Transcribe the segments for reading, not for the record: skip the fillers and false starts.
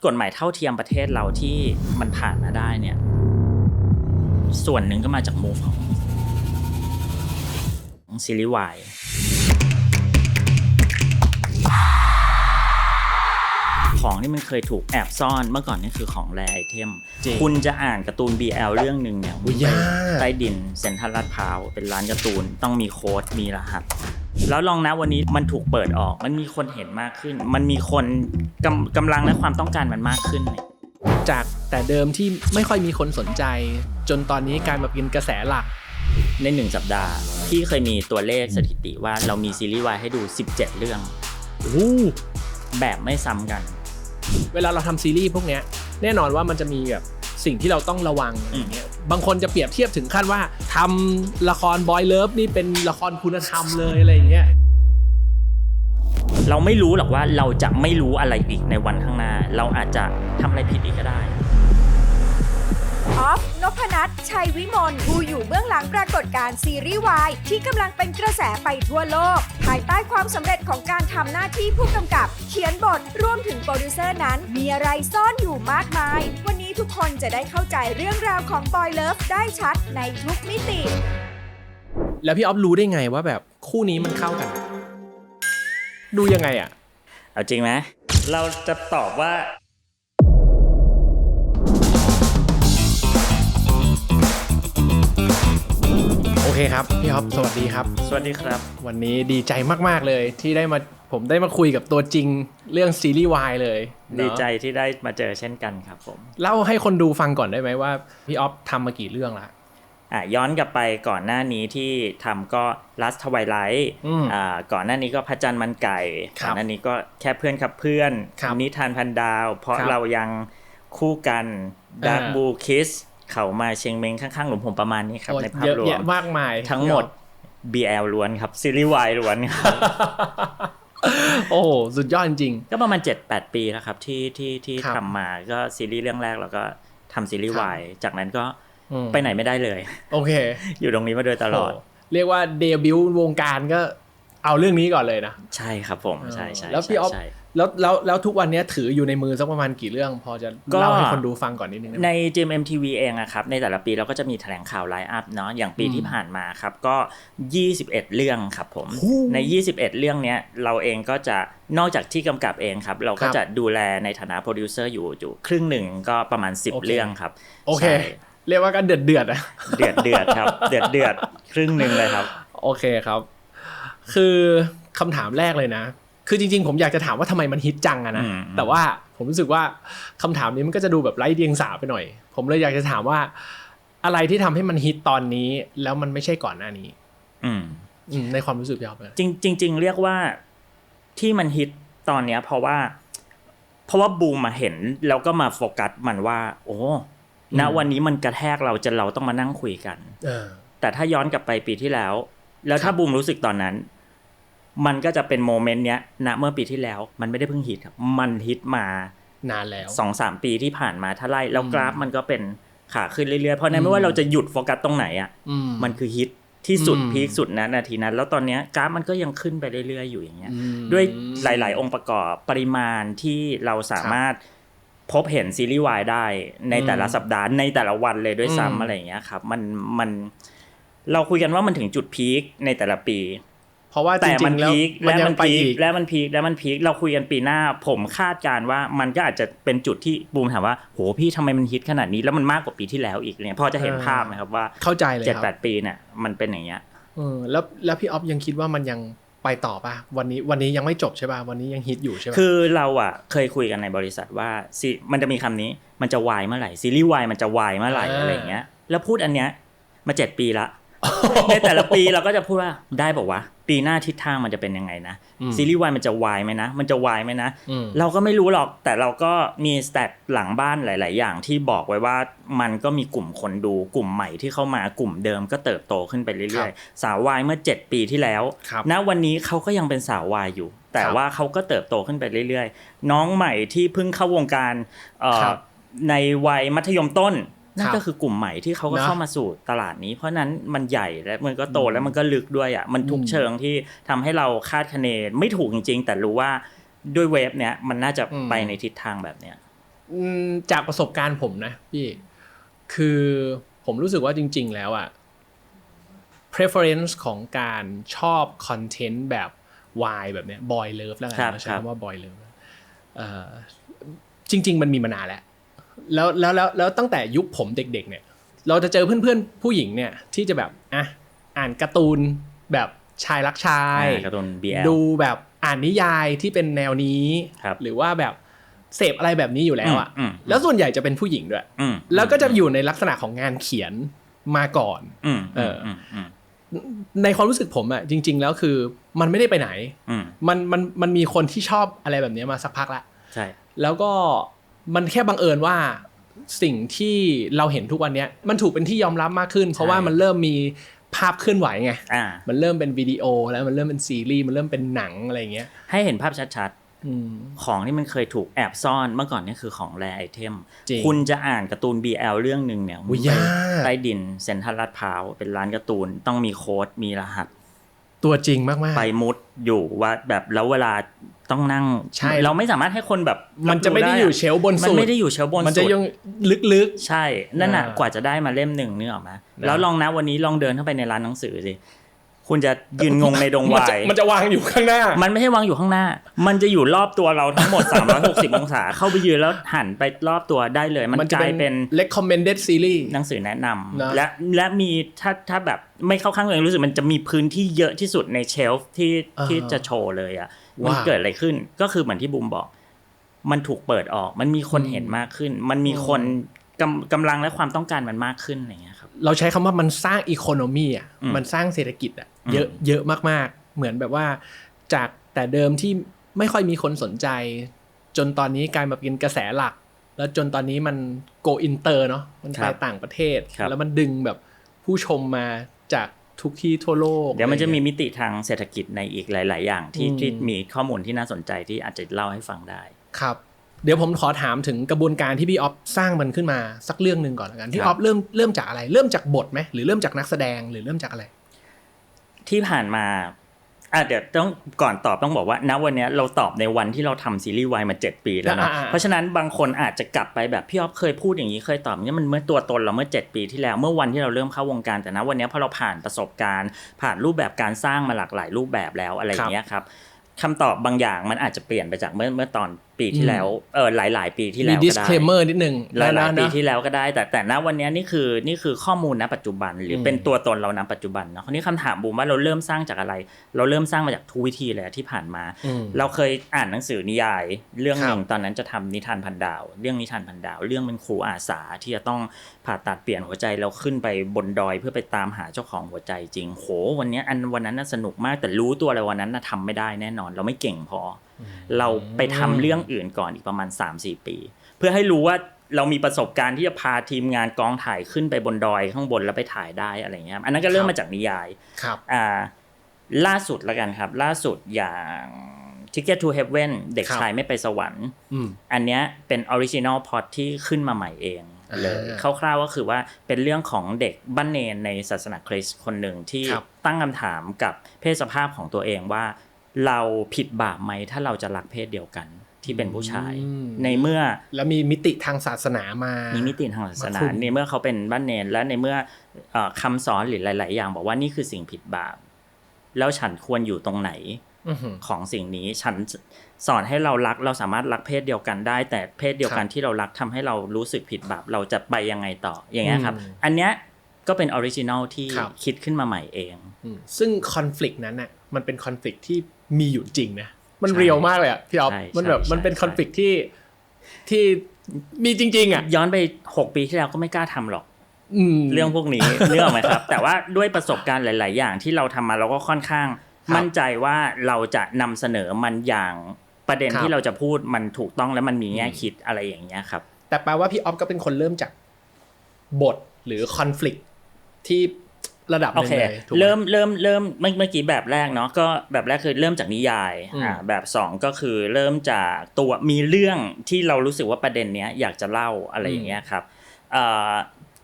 กฎหมายเท่าเทียมประเทศเราที่มันผ่านมาได้เนี่ยส่วนหนึ่งก็มาจากมูฟของซีรีส์วายของที่มันเคยถูกแอบซ่อนเมื่อก่อนนี่คือของแรไอเทมคุณจะอ่านการ์ตูน BL เรื่องนึงเนี่ยใต้ดินเซ็นทรัลลาดพร้าวเป็นร้านการ์ตูนต้องมีโค้ดมีรหัสแล้วลองนะวันนี้มันถูกเปิดออกมันมีคนเห็นมากขึ้นมันมีคนกำลังและความต้องการมันมากขึ้นจากแต่เดิมที่ไม่ค่อยมีคนสนใจจนตอนนี้กลายมาเป็นกระแสหลักใน1สัปดาห์ที่เคยมีตัวเลขสถิติว่าเรามีซีรีส์วายให้ดู17เรื่องแบบไม่ซ้ำกันเวลาเราทำซีรีส์พวกนี้แน่นอนว่ามันจะมีแบบสิ่งที่เราต้องระวังอย่างเงี้ยบางคนจะเปรียบเทียบถึงขั้นว่าทำละครบอยเลิฟนี่เป็นละครคุณธรรมเลยอะไรอย่างเงี้ยเราไม่รู้หรอกว่าเราจะไม่รู้อะไรอีกในวันข้างหน้าเราอาจจะทำอะไรผิดอีกก็ได้ออฟ นพนัท ชัยวิมลผู้อยู่เบื้องหลังปรากฏการณ์ซีรีส์วายที่กำลังเป็นกระแสไปทั่วโลกภายใต้ความสำเร็จของการทำหน้าที่ผู้กำกับเขียนบทรวมถึงโปรดิวเซอร์นั้นมีอะไรซ่อนอยู่มากมายวันนี้ทุกคนจะได้เข้าใจเรื่องราวของบอยเลิฟได้ชัดในทุกมิติแล้วพี่ออฟรู้ได้ไงว่าแบบคู่นี้มันเข้ากันดูยังไงอ่ะเอาจริงไหมเราจะตอบว่าโอเคครับพี่ออฟสวัสดีครับสวัสดีครับวันนี้ดีใจมากๆเลยที่ผมได้มาคุยกับตัวจริงเรื่องซีรีส์วายเลยดีใจที่ได้มาเจอเช่นกันครับผมเล่าให้คนดูฟังก่อนได้ไหมว่าพี่ออฟทำมากี่เรื่องละย้อนกลับไปก่อนหน้านี้ที่ทำก็ Last Twilight ก่อนหน้านี้ก็พระจันทร์มันไก่ก่อนหน้านี้ก็แค่เพื่อนครับเพื่อนนิทานพันดาวเพราะเรายังคู่กัน Dark Blue Kiss เขามาเชียงเม้งข้างๆหลุมผมประมาณนี้ครับในภาพรวมมากมายทั้งหมด BL ล้วนครับซีรีส์วายล้วนครับ โอ้สุดยอดจริงก็ประมาณ 7-8 ปีแล้วครับที่ทำมาก็ซีรีส์เรื่องแรกเราก็ทำซีรีส์วายจากนั้นก็ไปไหนไม่ได้เลยโอเคอยู่ตรงนี้มาโดยตลอดเรียกว่าเดบิวต์วงการก็เอาเรื่องนี้ก่อนเลยนะใช่ครับผมใช่แล้วพี่ออฟแล้วทุกวันนี้ถืออยู่ในมือสักประมาณกี่เรื่องพอจะเล่าให้คนดูฟังก่อนนิดนึงใน GMMTV เองอะครับในแต่ละปีเราก็จะมีแถลงข่าวไลน์อัพเนาะอย่างปีที่ผ่านมาครับก็21เรื่องครับผมใน21เรื่องเนี้ยเราเองก็จะนอกจากที่กำกับเองครับเราก็จะดูแลในฐานะโปรดิวเซอร์อยู่ครึ่งหนึ่งก็ประมาณ10เรื่องครับโอเคเรียกว่ากันเดือดอะเดือดครับเดือดครึ่งหนึ่งเลยครับโอเคครับคือคำถามแรกเลยนะคือจริงๆผมอยากจะถามว่าทำไมมันฮิตจังอะนะแต่ว่าผมรู้สึกว่าคำถามนี้มันก็จะดูแบบไร้เดียงสาไปหน่อยผมเลยอยากจะถามว่าอะไรที่ทำให้มันฮิตตอนนี้แล้วมันไม่ใช่ก่อนหน้านี้ในความรู้สึกพี่อ๊อฟจริงเรียกว่าที่มันฮิตตอนนี้เพราะว่าบูมมาเห็นแล้วก็มาโฟกัสมันว่าโอ้ณวันนี้มันกระแทกเราต้องมานั่งคุยกันแต่ถ้าย้อนกลับไปปีที่แล้วถ้าบูมรู้สึกตอนนั้นมันก็จะเป็นโมเมนต์เนี้ยณเมื่อปีที่แล้วมันไม่ได้เพิ่งฮิตครับมันฮิตมานานแล้ว 2-3 ปีที่ผ่านมาถ้าไล่แล้วกราฟมันก็เป็นขาขึ้นเรื่อยๆเพราะนั้นไม่ว่าเราจะหยุดโฟกัสตรงไหนอ่ะมันคือฮิตที่สุดพีคสุดนะนาทีนั้นแล้วตอนนี้กราฟมันก็ยังขึ้นไปเรื่อยๆอยู่อย่างเงี้ยด้วยหลายๆองค์ประกอบปริมาณที่เราสามารถพบเห็นซีรีส์วายได้ในแต่ละสัปดาห์ในแต่ละวันเลยด้วยซ้ำอะไรอย่างเงี้ยครับมันเราคุยกันว่ามันถึงจุดพีคในแต่ละปีเพราะว่าจริงๆแล้วมันยังไปอีกแล้วมันพีคเราคุยกันปีหน้าผมคาดการณ์ว่ามันก็อาจจะเป็นจุดที่บูมถามว่าโหพี่ทำไมมันฮิตขนาดนี้แล้วมันมากกว่าปีที่แล้วอีกเนี่ยพอจะเห็นภาพไหมครับว่าเข้าใจเลยครับ 7-8 ปีเนี่ยมันเป็นอย่างเงี้ยแล้วพี่ออฟยังคิดว่ามันยังไปต่อป่ะวันนี้ยังไม่จบใช่ป่ะวันนี้ยังฮิตอยู่ใช่ป่ะคือเราอ่ะเคยคุยกันในบริษัทว่ามันจะมีคำนี้มันจะวายเมื่อไหร่ซีรีส์วายมันจะวายเมื่อไหร่อะไรอย่างเงี้ยแล้วพูดอันเนี้ยมา7 ปีละในแต่ละปีเราก็จะพูดว่าได้บอกว่าปีหน้าทิศทางมันจะเป็นยังไงนะซีรีส์วายมันจะวายไหมนะมันจะวายไหมนะเราก็ไม่รู้หรอกแต่เราก็มีสแตทหลังบ้านหลายๆอย่างที่บอกไว้ว่ามันก็มีกลุ่มคนดูกลุ่มใหม่ที่เข้ามากลุ่มเดิมก็เติบโตขึ้นไปเรื่อยๆสาววายเมื่อ7 ปีที่แล้วณวันนี้เขาก็ยังเป็นสาววายอยู่แต่ว่าเขาก็เติบโตขึ้นไปเรื่อยๆน้องใหม่ที่เพิ่งเข้าวงการในวัยมัธยมต้นนั่นก็คือกลุ่มใหม่ที่เขาก็เข้ามาสู่ตลาดนี้เพราะนั้นมันใหญ่และมันก็โตแล้วมันก็ลึกด้วยอ่ะมันทุกเชิงที่ทำให้เราคาดคะเนไม่ถูกจริงๆแต่รู้ว่าด้วยเวฟเนี้ยมันน่าจะไปในทิศทางแบบเนี้ย จากประสบการณ์ผมนะพี่คือผมรู้สึกว่าจริงๆแล้วอ่ะ preference ของการชอบคอนเทนต์แบบ Y แบบเนี้ย boy love แล้วกันเราใช้คำว่า boy love จริงๆมันมีมานานแล้วตั้งแต่ยุคผมเด็กๆเนี่ยเราจะเจอเพื่อนๆผู้หญิงเนี่ยที่จะแบบอ่านการ์ตูนแบบชายรักชายการ์ตูน BL ดูแบบอ่านนิยายที่เป็นแนวนี้หรือว่าแบบเสพอะไรแบบนี้อยู่แล้วอ่ะแล้วส่วนใหญ่จะเป็นผู้หญิงด้วยแล้วก็จะอยู่ในลักษณะของงานเขียนมาก่อนในความรู้สึกผมอ่ะจริงๆแล้วคือมันไม่ได้ไปไหนมันมีคนที่ชอบอะไรแบบนี้มาสักพักละใช่แล้วก็มันแค่บังเอิญว่าสิ่งที่เราเห็นทุกวันนี้มันถูกเป็นที่ยอมรับมากขึ้นเพราะว่ามันเริ่มมีภาพเคลื่อนไหวไงมันเริ่มเป็นวิดีโอแล้วมันเริ่มเป็นซีรีส์มันเริ่มเป็นหนังอะไรอย่างเงี้ยให้เห็นภาพชัดๆของที่มันเคยถูกแอบซ่อนเมื่อก่อนนี่คือของแรไอเทมคุณจะอ่านการ์ตูน BL เรื่องนึงเนี่ยใต้ดินเซ็นทรัลลาดพร้าวเป็นร้านการ์ตูนต้องมีโค้ดมีรหัสตัวจริงมากๆไปมุดอยู่ว่าแบบแล้วเวลาต้องนั่งเราไม่สามารถให้คนแบบมันจะไม่ได้อยู่เชลบนสุดมันไม่ได้อยู่เชลบนสุดมันจะยังลึกๆใช่นั่นน่ะกว่าจะได้มาเล่มนึงนึกออกมั้ยแล้วลองนะวันนี้ลองเดินเข้าไปในร้านหนังสือสิคุณจะยืนงงในดงวายมันจะวางอยู่ข้างหน้ามันไม่ใช่วางอยู่ข้างหน้ามันจะอยู่รอบตัวเราทั้งหมด360องศาเข้าไปยืนแล้วหันไปรอบตัวได้เลยมันกลายเป็น recommended series หนังสือแนะนำและมีถ้าแบบไม่เข้าข้างตัวเองรู้สึกมันจะมีพื้นที่เยอะที่สุดในเชลฟ์ที่จะโชว์เลยอ่ะมันเกิดอะไรขึ้นก็คือเหมือนที่บูมบอกมันถูกเปิดออกมันมีคนเห็นมากขึ้นมันมีคนกำลังและความต้องการมันมากขึ้นอะไรเงี้ยครับเราใช้คำว่ามันสร้างอีโคโนมีอ่ะมันสร้างเศรษฐกิจอ่ะเยอะมากๆเหมือนแบบว่าจากแต่เดิมที่ไม่ค่อยมีคนสนใจจนตอนนี้กลายมาเป็นกระแสหลักแล้วจนตอนนี้มันโกอินเตอร์เนาะมันไปต่างประเทศแล้วมันดึงแบบผู้ชมมาจากทุกที่ทั่วโลกเดี๋ยวมันจะมีมิติทางเศรษฐกิจในอีกหลายๆอย่างที่มีข้อมูลที่น่าสนใจที่อาจจะเล่าให้ฟังได้ครับเดี๋ยวผมขอถามถึงกระบวนการที่พี่ออฟสร้างมันขึ้นมาสักเรื่องนึงก่อนละกันพี่ออฟเริ่มจากอะไรเริ่มจากบทไหมหรือเริ่มจากนักแสดงหรือเริ่มจากอะไรที่ผ่านมาเดี๋ยวต้องก่อนตอบต้องบอกว่าณวันนี้เราตอบในวันที่เราทำซีรีส์วายมา7ปีแล้วนะเพราะฉะนั้นบางคนอาจจะกลับไปแบบพี่ออฟเคยพูดอย่างนี้เคยตอบนี่มันเมื่อตัวตนเราเมื่อ7ปีที่แล้วเมื่อวันที่เราเริ่มเข้าวงการแต่ณวันนี้พอเราผ่านประสบการณ์ผ่านรูปแบบการสร้างมาหลากหลายรูปแบบแล้วอะไรอย่างเงี้ยครับคำตอบบางอย่างมันอาจจะเปลี่ยนไปจากเมื่อตอนปีที่แล้วหลายปีที่แล้วก็ได้มี disclaimer นิดนึงหลายปีที่แล้วก็ได้แต่ณวันนี้นี่คือข้อมูลณปัจจุบันหรือเป็นตัวตนเราณปัจจุบันเนาะคราวนี้คำถามบูมว่าเราเริ่มสร้างจากอะไรเราเริ่มสร้างมาจากทุกวิธีเลยที่ผ่านมาเราเคยอ่านหนังสือนิยายเรื่องนึงตอนนั้นจะทำนิทานพันดาวเรื่องนิทานพันดาวเรื่องเป็นครูอาสาที่จะต้องผ่าตัดเปลี่ยนหัวใจเราขึ้นไปบนดอยเพื่อไปตามหาเจ้าของหัวใจจริงโหวันนั้นน่ะสนุกมากแต่รู้ตัวเลยวันนั้นน่ะทำไม่ได้แน่นอนเราไม่เก่งพอเราไปทำเรื่องอื่นก่อนอีกประมาณ 3-4 ปีเพื่อให้รู้ว่าเรามีประสบการณ์ที่จะพาทีมงานกองถ่ายขึ้นไปบนดอยข้างบนแล้วไปถ่ายได้อะไรเงี้ยอันนั้นก็เริ่มมาจากนิยายครับล่าสุดแล้วกันครับล่าสุดอย่าง Ticket to Heaven เด็กชายไม่ไปสวรรค์อันเนี้ยเป็นออริจินอลพล็อตที่ขึ้นมาใหม่เองเลยคร่าวๆก็คือว่าเป็นเรื่องของเด็กบ้านเนรในศาสนาคริสต์คนหนึ่งที่ตั้งคำถามกับเพศสภาพของตัวเองว่าเราผิดบาปไหมถ้าเราจะรักเพศเดียวกันที่เป็นผู้ชายในเมื่อแล้วมีมิติทางศาสนามีมิติทางศาสนาในเมื่อเขาเป็นบ้านเนรและในเมื่อคำสอนหรือหลายๆอย่างบอกว่านี่คือสิ่งผิดบาปแล้วฉันควรอยู่ตรงไหนของสิ่งนี้ฉันสอนให้เรารักเราสามารถรักเพศเดียวกันได้แต่เพศเดียวกันที่เรารักทำให้เรารู้สึกผิดบาปเราจะไปยังไงต่ออย่างเงี้ยครับอันเนี้ยก็เป็นออริจินัลที่คิดขึ้นมาใหม่เองซึ่งคอนฟลิกต์นั้นน่ะมันเป็นคอนฟลิกต์ที่มีอยู่จริงนะมันเรียลมากเลยอ่ะพี่อ๊อฟมันแบบมันเป็นคอนฟลิกต์ที่มีจริงๆอ่ะย้อนไป6ปีที่แล้วก็ไม่กล้าทำหรอกเรื่องพวกนี้เรื่องไหมครับแต่ว่าด้วยประสบการณ์หลายๆอย่างที่เราทำมาเราก็ค่อนข้างมั่นใจว่าเราจะนำเสนอมันอย่างประเด็นที่เราจะพูดมันถูกต้องและมันมีแง่คิดอะไรอย่างเงี้ยครับแต่แปลว่าพี่อ๊อฟก็เป็นคนเริ่มจากบทหรือคอนฟลิกต์ที่ระดับนึงเลยเริ่มเมื่อกี้แบบแรกเนาะก็แบบแรกคือเริ่มจากนิยายแบบ2ก็คือเริ่มจากตัวมีเรื่องที่เรารู้สึกว่าประเด็นเนี้ยอยากจะเล่าอะไรอย่างเงี้ยครับ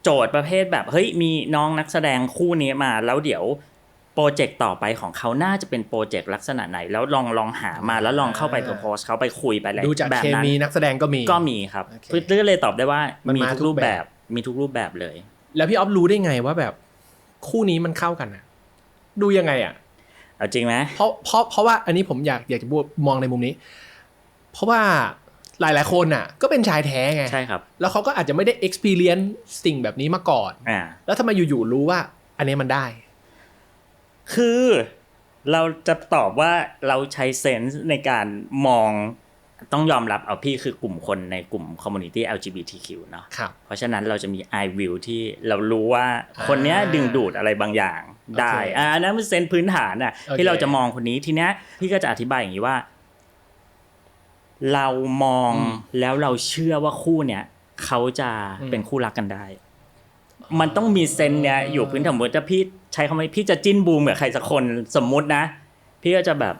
โจทย์ประเภทแบบเฮ้ยมีน้องนักแสดงคู่นี้มาแล้วเดี๋ยวโป รเจกต์ต่อไปของเขาน่าจะเป็นโปรเจกต์ลักษณะไหนแล้วลองหามาแล้วลองเข้าไปโพสเขาไปคุยไปอะไร ดูจาก แบบ เค นั้น มีนักแสดงก็มีครับ โอเค ก็เลยตอบได้ว่า มัน มี มา ทุกรูปแบบมีทุกรูปแบบเลย แล้วพี่ออฟรู้ได้ไงว่าแบบคู่นี้มันเข้ากันอะดูยังไงอะ เอาจริงไหม เพราะว่าอันนี้ผมอยากจะมองในมุมนี้ เพราะว่าหลายๆคนน่ะก็เป็นชายแท้ไง ใช่ครับ แล้วเขาก็อาจจะไม่ได้ experience สิ่งแบบนี้มาก่อน แล้วทำไมอยู่ๆรู้ว่าอันนี้มันได้ คือเราจะตอบว่าเราใช้เซนส์ในการมองต้องยอมรับเอาพี่คือกลุ่มคนในกลุ่ม community LGBTQ เนาะ ครับ เพราะฉะนั้นเราจะมี eye view ที่เรารู้ว่าคนเนี้ยดึงดูดอะไรบางอย่างได้ โอเค อันนั้นเป็นเซนส์พื้นฐานน่ะ โอเค ที่เราจะมองคนนี้ทีเนี้ยพี่ก็จะอธิบายอย่างนี้ว่า เรามองแล้วเราเชื่อว่าคู่เนี้ยเขาจะเป็นคู่รักกันได้ มันต้องมีเซนส์เนี้ยอยู่พื้นฐานถ้าพี่ใช้คำว่าพี่จะจิ้นบูมกับใครสักคนสมมุตินะพี่ก็จะแบบ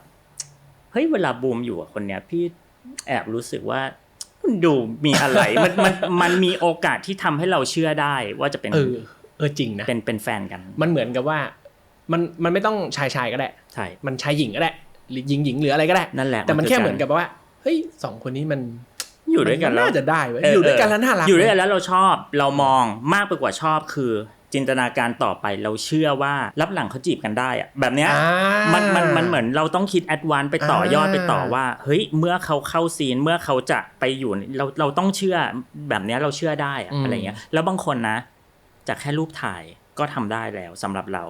เฮ้ยเวลาบูมอยู่กับคนเนี้ยพี่แอบรู้สึกว่ามันดูมีอะไร มันมีโอกาสที่ทำให้เราเชื่อได้ว่าจะเป็น จริงนะ เป็นแฟนกัน มันเหมือนกับว่ามันไม่ต้องชายก็ได้ ใช่ มันชายหญิงก็ได้หรือหญิงหรืออะไรก็ได้ นั่นแหละ แต่มันแค่เหมือนกับว่าเฮ้ยสองคนนี้มัน อยู่ด้วยกันแล้ว น่าจะได้เว้ยอยู่ด้วยกันแล้วน่ารัก อยู่ด้วยกันแล้วเราชอบเรามองมากไปกว่าชอบคือจินตนาการต่อไปเราเชื่อว่ารับหลังเขาจีบกันได้อะแบบเนี้ยมันเหมือนเราต้องคิดแอดวานซ์ไปต่อยอดไปต่อว่าเฮ้ยเมื่อเขาเข้าซีนเมื่อเขาจะไปอยู่เราต้องเชื่อแบบเนี้ยเราเชื่อได้อะอะไรเงี้ยแล้วบางคนนะจากแค่รูปถ่ายก็ทำได้แล้วสำหรับเรา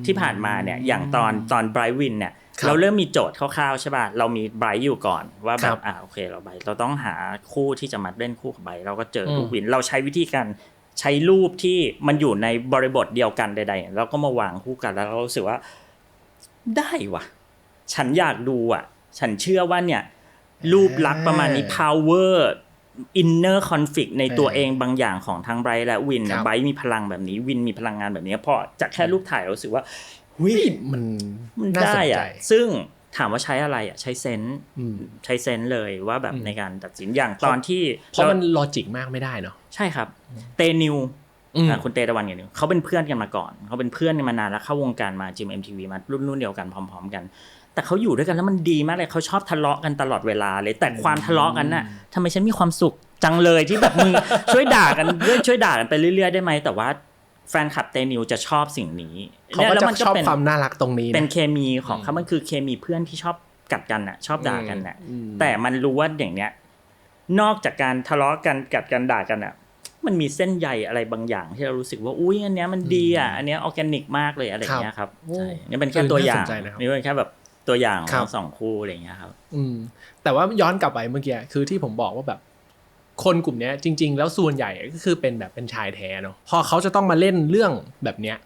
ที่ผ่านมาเนี่ยอย่างตอนไบรท์วินเนี่ยเราเริ่มมีโจทย์คร่าวๆใช่ป่ะเรามีไบรท์อยู่ก่อนว่าแบบโอเคเราไบรท์เราต้องหาคู่ที่จะมาเล่นคู่กับไบรท์เราก็เจอรูปวินเราใช้วิธีการใช้รูปที่มันอยู่ในบริบทเดียวกันใดๆแล้วก็มาวางคู่กันแล้วเรารู้สึกว่าได้ว่ะฉันอยากดูอ่ะฉันเชื่อว่าเนี่ยรูปลักษณ์ประมาณนี้ power inner conflict ในตัวเองบางอย่างของทั้งไบรท์และวินไบรท์มีพลังแบบนี้วินมีพลังงานแบบนี้พอจากแค่รูปถ่ายเรารู้สึกว่ามันได้อ่ะซึ่งถามว่าใช้อะไรอ่ะใช้เซนส์เลยว่าแบบในการตัดสินอย่างตอนที่เพราะมันลอจิกมากไม่ได้เนาะใช่ครับเตนิวคุณเตตะวันกันเขาเป็นเพื่อนกันมาก่อนเขาเป็นเพื่อนกันมานานแล้วเข้าวงการมาจิม MTV มารุ่นเดียวกันพร้อมๆกันแต่เขาอยู่ด้วยกันแล้วมันดีมากเลยเขาชอบทะเลาะกันตลอดเวลาเลยแต่ความทะเลาะกันน่ะทำไมฉันมีความสุขจังเลยที่แบบมึง ช่วยด่ากันไปเรื่อยๆได้ไหมแต่ว่าแฟนคลับเตนิวจะชอบสิ่งนี้เขาก็จะชอบความน่ารักตรงนี้เป็นเคมีของเขามันคือเคมีเพื่อนที่ชอบกัดกันน่ะชอบด่ากันน่ะแต่มันรู้ว่าอย่างเนี้ยนอกจากการทะเลาะกันกัดกันด่ากันน่ะมันมีเส้นใยอะไรบางอย่างที่เรารู้สึกว่าอุ้ยอันเนี้ยมันดีอ่ะอันเนี้ยออร์แกนิกมากเลยอะไรอย่างเงี้ยครับใช่นี่เป็นแค่ตัวอย่างนี่เป็นแค่แบบตัวอย่างของสองคู่อะไรอย่างเงี้ยครับแต่ว่าย้อนกลับไปเมื่อกี้คือที่ผมบอกว่าแบบคนกลุ่มนี้จริงๆแล้วส่วนใหญ่ก็คือเป็นแบบเป็นชายแท้เนาะพอเขาจะต้องมาเล่นเรื่องแบบเนี้ย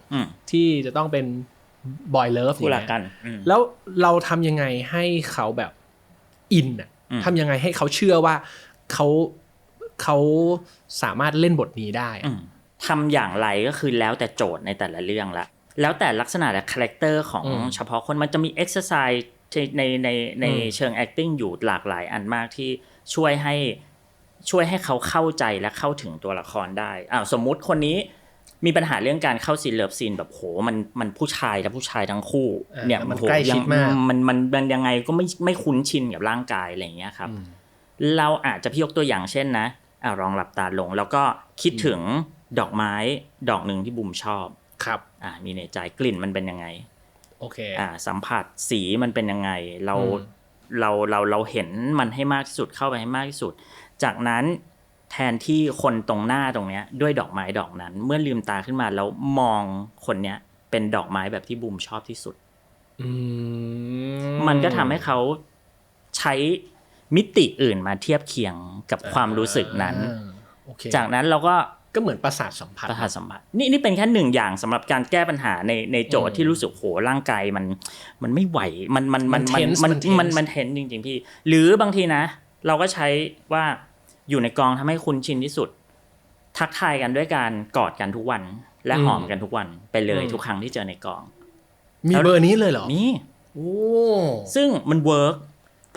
ที่จะต้องเป็นบอยเลิฟคู่รักกันแล้วเราทำยังไงให้เขาแบบอินอ่ะทำยังไงให้เขาเชื่อว่าเขาสามารถเล่นบทนี้ได้ทำอย่างไรก็คือแล้วแต่โจทย์ในแต่ละเรื่องละแล้วแต่ลักษณะและคาแรคเตอร์ของเฉพาะคนมันจะมีเอ็กซ์ไซส์ในเชิง acting อยู่หลากหลายอันมากที่ช่วยให้เขาเข้าใจและเข้าถึงตัวละครได้สมมุติคนนี้มีปัญหาเรื่องการเข้าซีนเลิฟซีนแบบโหมันผู้ชายและผู้ชายทั้งคู่เนี่ยมันใกล้ชิดมากมันยังไงก็ไม่คุ้นชินกับร่างกายอะไรอย่างเงี้ยครับเราอาจจะพี่ยกตัวอย่างเช่นนะลองหลับตาลงแล้วก็คิดถึงดอกไม้ดอกนึงที่บุมชอบครับมีในใจกลิ่นมันเป็นยังไงโอเคสัมผัสสีมันเป็นยังไงเราเห็นมันให้มากที่สุดเข้าไปให้มากที่สุดจากนั้นแทนที่คนตรงหน้าตรงเนี้ยด้วยดอกไม้ดอกนั้นเมื่อลืมตาขึ้นมาแล้วมองคนเนี้ยเป็นดอกไม้แบบที่บูมชอบที่สุดมันก็ทำให้เขาใช้มิติอื่นมาเทียบเคียงกับความรู้สึกนั้นจากนั้นเราก็เหมือนประสาทสัมผัสนี่เป็นแค่หนึ่งอย่างสำหรับการแก้ปัญหาในโจทย์ที่รู้สึกโหร่างกายมันไม่ไหวมันเทนจริงๆพี่หรือบางทีนะเราก็ใช้ว่าอยู่ในกองทำให้คุ้นชินที่สุดทักทายกันด้วยการกอดกันทุกวันและหอมกันทุกวันไปเลยทุกครั้งที่เจอในกองมีเบอร์นี้เลยเหรอมีซึ่งมันเวิร์ก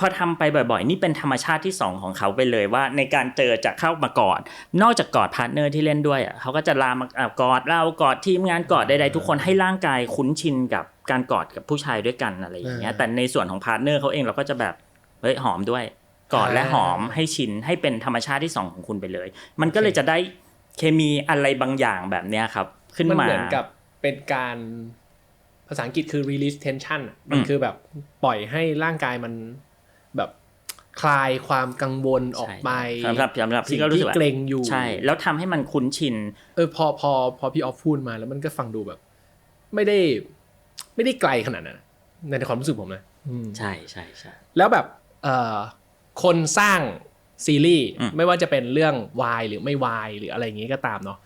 พอทำไปบ่อยๆนี่เป็นธรรมชาติที่2ของเขาไปเลยว่าในการเจอจะเข้ามากอดนอกจากกอดพาร์ทเนอร์ที่เล่นด้วยอ่ะเขาก็จะลามากอดเรากอดทีมงานกอดใดๆทุกคนให้ร่างกายคุ้นชินกับการกอดกับผู้ชายด้วยกันอะไรอย่างเงี้ยแต่ในส่วนของพาร์ทเนอร์เขาเองเราก็จะแบบเฮ้ยหอมด้วยกอดและหอมให้ชินให้เป็นธรรมชาติที่2ของคุณไปเลยมันก็เลยจะได้เคมีอะไรบางอย่างแบบเนี้ยครับขึ้นมามันเหมือนกับเป็นการภาษาอังกฤษคือ release tension มันคือแบบปล่อยให้ร่างกายมันแบบคลายความกังวลออกไปสำหรับพี่ก็รู้สึกว่าเกรงอยู่ใช่แล้วทำให้มันคุ้นชินพอพี่ออฟพูดมาแล้วมันก็ฟังดูแบบไม่ได้ไกลขนาดนั้นในความรู้สึกผมนะใช่ใช่ใช่แล้วแบบคนสร้างซีรีส์ไม่ว่าจะเป็นเรื่องวายหรือไม่วายหรืออะไรอย่างงี้ก็ตามเนาะ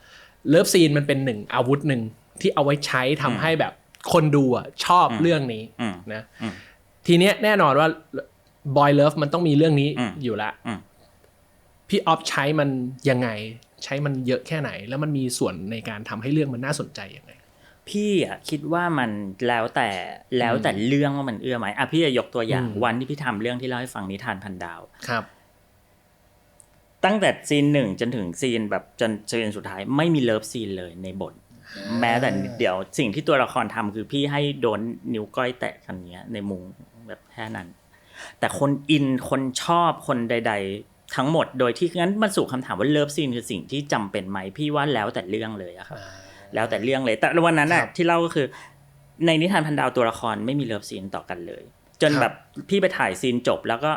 เลิฟซีนมันเป็นหนึ่งอาวุธหนึ่งที่เอาไว้ใช้ทำให้แบบคนดูอ่ะชอบเรื่องนี้นะทีเนี้ยแน่นอนว่าบอยเลิฟมันต้องมีเรื่องนี้อยู่ละพี่ออฟใช้มันยังไงใช้มันเยอะแค่ไหนแล้วมันมีส่วนในการทำให้เรื่องมันน่าสนใจยังไงพี่อ่ะคิดว่ามันแล้วแต่เรื่องว่ามันเอื้อไหมอ่ะพี่จะยกตัวอย่างวันที่พี่ทำเรื่องที่เล่าให้ฟังนิทานพันดาวครับตั้งแต่ซีน1จนถึงซีนแบบจนซีนสุดท้ายไม่มีเลิฟซีนเลยในบทแม้แต่เดี๋ยวสิ่งที่ตัวละครทำคือพี่ให้โดนนิ้วก้อยแตะกันเงี้ยในมุงแบบแค่นั้นแต่คนอินคนชอบคนใดๆทั้งหมดโดยที่งั้นมันสู่คำถามว่าเลิฟซีนคือสิ่งที่จำเป็นไหมพี่ว่าแล้วแต่เรื่องเลยอะครับแล้วแต่เรื่องเลยแต่วันนั้นน่ะที่เล่าก็คือในนิทานพันดาวตัวละครไม่มีเลิฟซีนต่อกันเลยจนแบบพี่ไปถ่ายซีนจบแล้วก็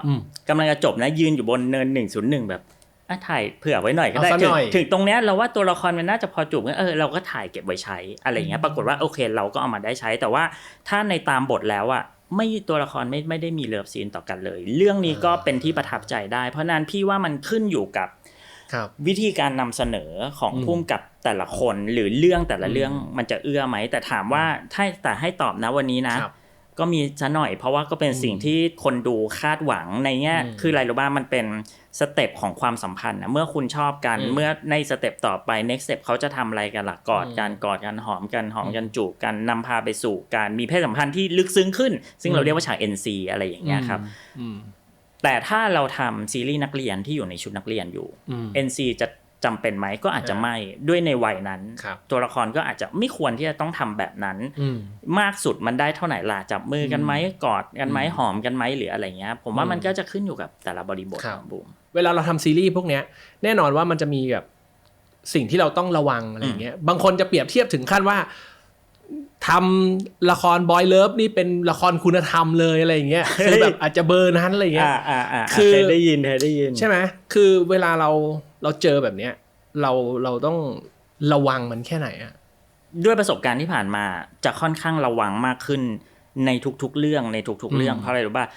กำลังจะจบนะยืนอยู่บนเนิน101แบบถ่ายเผื่อไว้หน่อยก็ได้ถึงตรงเนี้ยเราว่าตัวละครมันน่าจะพอจูบกันเราก็ถ่ายเก็บไว้ใช้อะไรเงี้ยปรากฏว่าโอเคเราก็เอามาได้ใช้แต่ว่าถ้าในตามบทแล้วอ่ะไม่ตัวละครไม่ได้มีเลิฟซีนต่อกันเลยเรื่องนี้ก็เป็นที่ประทับใจได้เพราะนั้นพี่ว่ามันขึ้นอยู่กับวิธีการนำเสนอของผู้กำกับแต่ละคนหรือเรื่องแต่ละเรื่องมันจะเอื้อไหมแต่ถามว่าแต่ให้ตอบนะวันนี้นะก็มีซะหน่อยเพราะว่าก็เป็นสิ่งที่คนดูคาดหวังในแง่คืออะไรรู้บ้างมันเป็นสเต็ปของความสัมพันธ์นะเมื่อคุณชอบกันเมื่อในสเต็ปต่อไป next step เขาจะทำอะไรกันล่ะกอดกันหอมกันจูบกันนำพาไปสู่การมีเพศสัมพันธ์ที่ลึกซึ้งขึ้นซึ่งเราเรียกว่าฉาก NC อะไรอย่างเงี้ยครับแต่ถ้าเราทำซีรีส์นักเรียนที่อยู่ในชุดนักเรียนอยู่ NC จะจำเป็นไหมก็อาจจะไม่ด้วยในวัยนั้นตัวละครก็อาจจะไม่ควรที่จะต้องทำแบบนั้นมากสุดมันได้เท่าไหร่ล่ะจับมือกันไหมกอดกันไหมหอมกันไหมหรืออะไรเงี้ยผมว่ามันก็จะขึ้นอยู่กับแต่ละบริบทของบูมเวลาเราทำซีรีส์พวกเนี้ยแน่นอนว่ามันจะมีแบบสิ่งที่เราต้องระวังอะไรเงี้ยบางคนจะเปรียบเทียบถึงขั้นว่าทำละครบอยเลิฟนี่เป็นละครคุณธรรมเลยอะไรอย่างเงี้ยคือแบบอาจจะเบอร์นั้นอะไรเงี้ยคือได้ยินใช่ไหมคือเวลาเราเจอแบบเนี้ยเราต้องระวังมันแค่ไหนอะด้วยประสบการณ์ที่ผ่านมาจะค่อนข้างระวังมากขึ้นในทุกๆเรื่องเรื่องเพราะอะไรรู้ป่ะ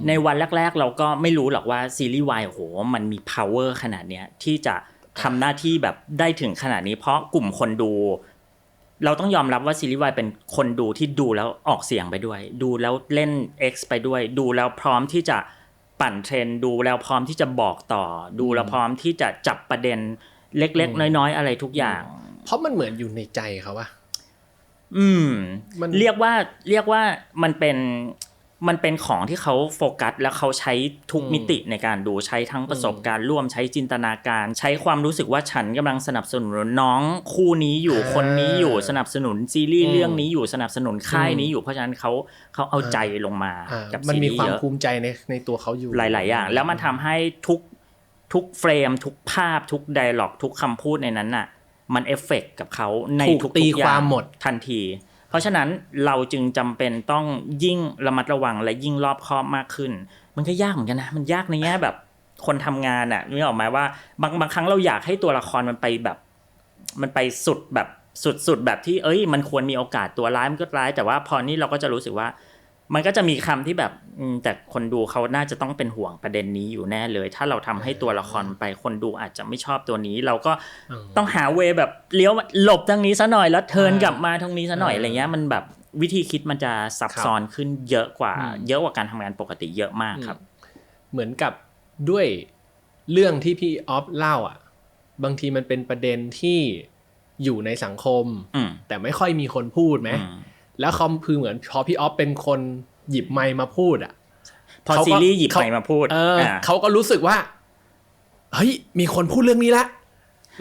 ในวันแรกๆเราก็ไม่รู้หรอกว่าซีรีส์วายโอ้โหมันมี power ขนาดเนี้ยที่จะทำหน้าที่แบบได้ถึงขนาดนี้เพราะกลุ่มคนดูเราต้องยอมรับว่าซีรีส์วายเป็นคนดูที่ดูแล้วออกเสียงไปด้วยดูแล้วเล่น X ไปด้วยดูแล้วพร้อมที่จะปั่นเทรนด์ดูแล้วพร้อมที่จะบอกต่อดูแล้วพร้อมที่จะจับประเด็นเล็กๆน้อยๆอะไรทุกอย่างเพราะมันเหมือนอยู่ในใจเขาว่ะเรียกว่ามันเป็นของที่เขาโฟกัสแล้วเขาใช้ทุกมิติในการดูใช้ทั้งประสบการณ์ร่วมใช้จินตนาการใช้ความรู้สึกว่าฉันกำลังสนับสนุนน้องคู่นี้อยู่คนนี้อยู่สนับสนุนซีรีส์เรื่องนี้อยู่สนับสนุนค่ายนี้อยู่เพราะฉะนั้นเขาเอาใจลงมากับมันมีความภูมิใจในตัวเขาอยู่หลายๆอย่างแล้วมันทำให้ทุกเฟรมทุกภาพทุกไดอะล็อกทุกคำพูดในนั้นน่ะมันเอฟเฟคกับเขาในทุกอย่างหมดทันทีเพราะฉะนั้นเราจึงจำเป็นต้องยิ่งระมัดระวังและยิ่งรอบคอบมากขึ้นมันก็ยากเหมือนกันนะมันยากในแง่แบบคนทำงานอ่ะนึกออกไหมว่าบางครั้งเราอยากให้ตัวละครมันไปแบบมันไปสุดแบบสุดแบบที่มันควรมีโอกาสตัวร้ายมันก็ร้ายแต่ว่าพอนี้เราก็จะรู้สึกว่ามันก็จะมีคำที่แบบแต่คนดูเขาน่าจะต้องเป็นห่วงประเด็นนี้อยู่แน่เลยถ้าเราทำให้ตัวละครไปคนดูอาจจะไม่ชอบตัวนี้เราก็ต้องหาเวแบบเลี้ยวหลบทางนี้ซะหน่อยแล้วเทิร์นกลับมาทางนี้ซะหน่อยอะไรเงี้ยมันแบบวิธีคิดมันจะซับซ้อนขึ้นเยอะกว่าการทำงานปกติเยอะมากครับเหมือนกับด้วยเรื่องที่พี่ออฟเล่าอ่ะบางทีมันเป็นประเด็นที่อยู่ในสังคมแต่ไม่ค่อยมีคนพูดไหมแล้วเขาคือเหมือนพอพี่ออฟเป็นคนหยิบไมค์มาพูดอ่ะ พอซีรีส์หยิบไปมาพูดเขาก็รู้สึกว่าเฮ้ยมีคนพูดเรื่องนี้ละ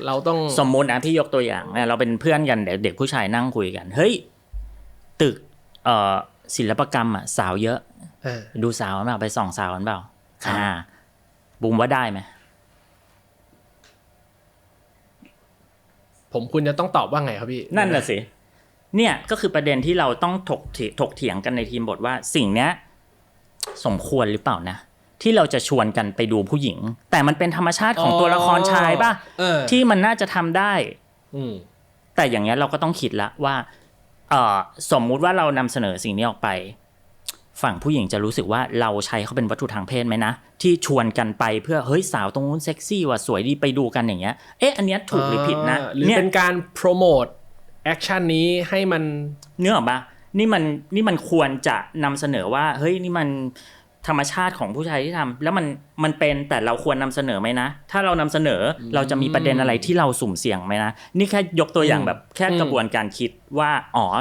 เราต้องสมมตินะพี่ยกตัวอย่างเราเป็นเพื่อนกันเด็กผู้ชายนั่งคุยกันเฮ้ยตึกศิลปกรรมอ่ะสาวเยอะดูสาวกันเปล่าไปส่องสาวกันเปล่าบุมว่าได้ไหมผมคุณจะต้องตอบว่าไงครับพี่นั่นแหละสิเนี่ยก็คือประเด็นที่เราต้องถกเถียงกันในทีมบทว่าสิ่งเนี้ยสมควรหรือเปล่านะที่เราจะชวนกันไปดูผู้หญิงแต่มันเป็นธรรมชาติของตัวละครชายป่ะที่มันน่าจะทำได้แต่อย่างเงี้ยเราก็ต้องคิดละว่าสมมุติว่าเรานำเสนอสิ่งนี้ออกไปฝั่งผู้หญิงจะรู้สึกว่าเราใช้เขาเป็นวัตถุทางเพศไหมนะที่ชวนกันไปเพื่อเฮ้ยสาวตรงนู้นเซ็กซี่ว่ะสวยดีไปดูกันอย่างเงี้ยอันเนี้ยถูกหรือผิดนะหรือเป็นการโปรโมทแอคชั่นนี้ให้มันเนื้อออกป่ะนี่มันควรจะนำเสนอว่าเฮ้ยนี่มันธรรมชาติของผู้ชายที่ทำแล้วมันเป็นแต่เราควรนำเสนอไหมนะถ้าเรานำเสนอเราจะมีประเด็นอะไรที่เราสุ่มเสี่ยงไหมนะนี่แค่ยกตัวอย่างแบบแค่กระบวนการคิดว่า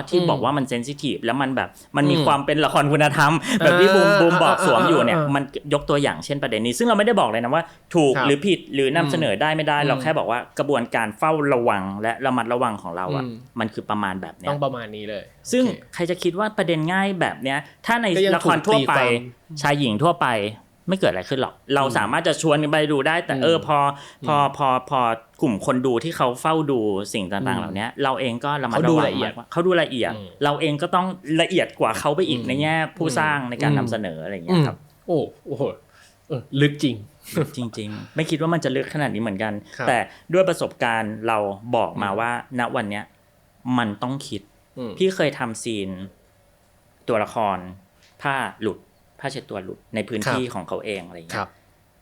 ที่บอกว่ามันเซนซิทีฟแล้วมันแบบมันมีความเป็นละครคุณธรรมแบบที่บูมบอกสวมอยู่เนี่ยมันยกตัวอย่างเช่นประเด็นนี้ซึ่งเราไม่ได้บอกเลยนะว่าถูกหรือผิดหรือนำเสนอได้ไม่ได้เราแค่บอกว่ากระบวนการเฝ้าระวังและระมัดระวังของเรามันคือประมาณแบบเนี้ยต้องประมาณนี้เลยซึ่งใครจะคิดว่าประเด็นง่ายแบบเนี้ยถ้าในละครทั่วไปชายหญิงทั่วไปไม่เกิดอะไรขึ้นหรอกเราสามารถจะชวนกันไปดูได้แต่พอกลุ่มคนดูที่เขาเฝ้าดูสิ่งต่างๆเหล่านี้เราเองก็ระมัดระวังเขาดูละเอียดเราเองก็ต้องละเอียดกว่าเขาไปอีกในแง่ผู้สร้างในการนำเสนออะไรอย่างเงี้ยครับโอ้โหลึกจริงไม่คิดว่ามันจะลึกขนาดนี้เหมือนกันแต่ด้วยประสบการณ์เราบอกมาว่าณวันเนี้ยมันต้องคิดพี่เคยทำซีนตัวละครผ้าเช็ดตัวหลุดในพื้นที่ของเขาเองอะไรอย่างเงี้ย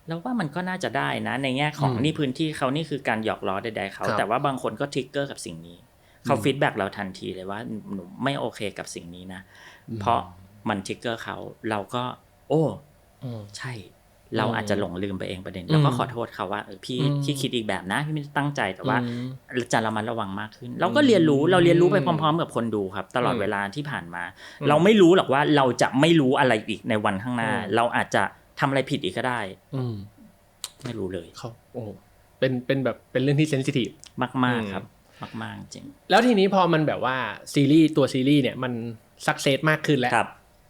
แล้วว่ามันก็น่าจะได้นะในแง่ของนี่พื้นที่เขานี่คือการหยอกล้อใดๆเขาแต่ว่าบางคนก็ทริกเกอร์กับสิ่งนี้เขาฟีดแบ็กเราทันทีเลยว่าหนูไม่โอเคกับสิ่งนี้นะเพราะมันทริกเกอร์เขาเราก็ใช่เราอาจจะหลงลืมไปเองประเด็นแล้วก็ขอโทษเขาว่าพี่คิดอีกแบบนะพี่ไม่ได้ตั้งใจแต่ว่าจะระมัดระวังมากขึ้นเราก็เรียนรู้ไปพร้อมๆกับคนดูครับตลอดเวลาที่ผ่านมาเราไม่รู้หรอกว่าเราจะไม่รู้อะไรอีกในวันข้างหน้าเราอาจจะทำอะไรผิดอีกก็ได้ไม่รู้เลยเขาเป็นแบบเป็นเรื่องที่เซนซิทีฟมากๆครับมากๆจริงแล้วทีนี้พอมันแบบว่าซีรีส์เนี่ยมันซักเซสมากขึ้นแล้ว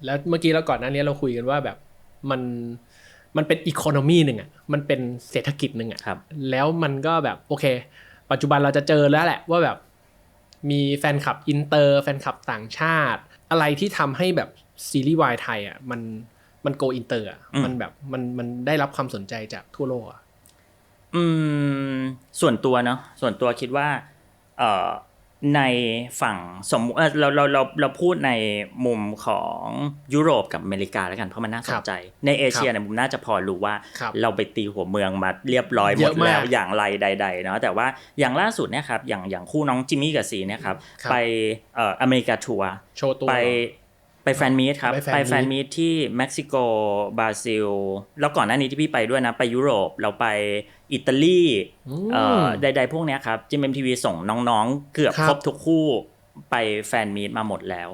แล้วเมื่อกี้เราก่อนหน้านี้เราคุยกันว่าแบบมันเป็นอีโคโนมีนึงอ่ะมันเป็นเศรษฐกิจนึงอ่ะแล้วมันก็แบบโอเคปัจจุบันเราจะเจอแล้วแหละว่าแบบมีแฟนคลับอินเตอร์แฟนคลับต่างชาติอะไรที่ทำให้แบบซีรีส์วายไทยอ่ะมันโกอินเตอร์อ่ะมันแบบมันได้รับความสนใจจากทั่วโลกอ่ะส่วนตัวคิดว่าในฝั่งสมมุติเราพูดในมุมของยุโรปกับอเมริกาแล้วกันเพราะมันน่าสนใจในเอเชียเนี่ยผมน่าจะพอรู้ว่าเราไปตีหัวเมืองมาเรียบร้อยหมดแล้วอย่างไรใดๆเนาะแต่ว่าอย่างล่าสุดเนี่ยครับอย่างคู่น้องจิมมี่กับซีเนี่ยครับไปอเมริกาทัวร์ไปแฟนมีตครับไปแฟนมีตที่เม็กซิโกบราซิลแล้วก่อนหน้านี้ที่พี่ไปด้วยนะไปยุโรปเราไปอิตาลีใดๆพวกเนี้ยครับGMMTVส่งน้องๆเกือบครบทุกคู่ไปแฟนมีตมาหมดแล้ว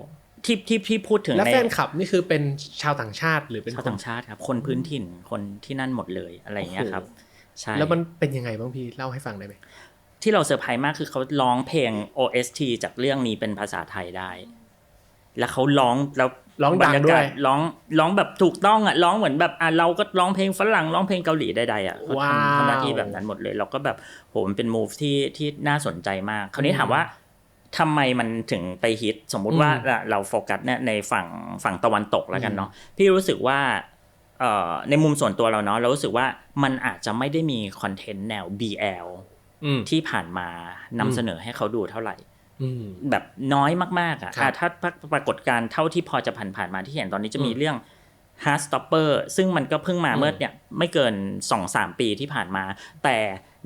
ที่พูดถึงแล้วแฟนคลับนี่คือเป็นชาวต่างชาติหรือเป็นชาวต่างชาติครับคนพื้นถิ่นคนที่นั่นหมดเลยอะไรอย่างเงี้ยครับใช่แล้วมันเป็นยังไงบ้างพี่เล่าให้ฟังได้ไหมที่เราเซอร์ไพรส์มากคือเขาร้องเพลง OST จากเรื่องนี้เป็นภาษาไทยได้แล้วเขาร้องแล้วร้องดังด้วยร้องแบบถูกต้องอ่ะร้องเหมือนแบบเราก็ร้องเพลงฝรั่งร้องเพลงเกาหลีใดๆอ่ะเขาทำหน้าที่แบบนั้นหมดเลยเราก็แบบโหมันเป็นมูฟที่น่าสนใจมากคราวนี้ถามว่าทำไมมันถึงไปฮิตสมมุติว่าเราโฟกัสเนี่ยในฝั่งตะวันตกแล้วกันเนาะพี่รู้สึกว่าในมุมส่วนตัวเราเนาะเรารู้สึกว่ามันอาจจะไม่ได้มีคอนเทนต์แนว BL ที่ผ่านมานำเสนอให้เขาดูเท่าไหร่แบบน้อยมากๆอ่ะถ้าปรากฏการณ์เท่าที่พอจะผ่านมาที่เห็นตอนนี้จะมีเรื่อง Heartstopper ซึ่งมันก็เพิ่งมาเมื่อเนี่ยไม่เกิน 2-3 ปีที่ผ่านมาแต่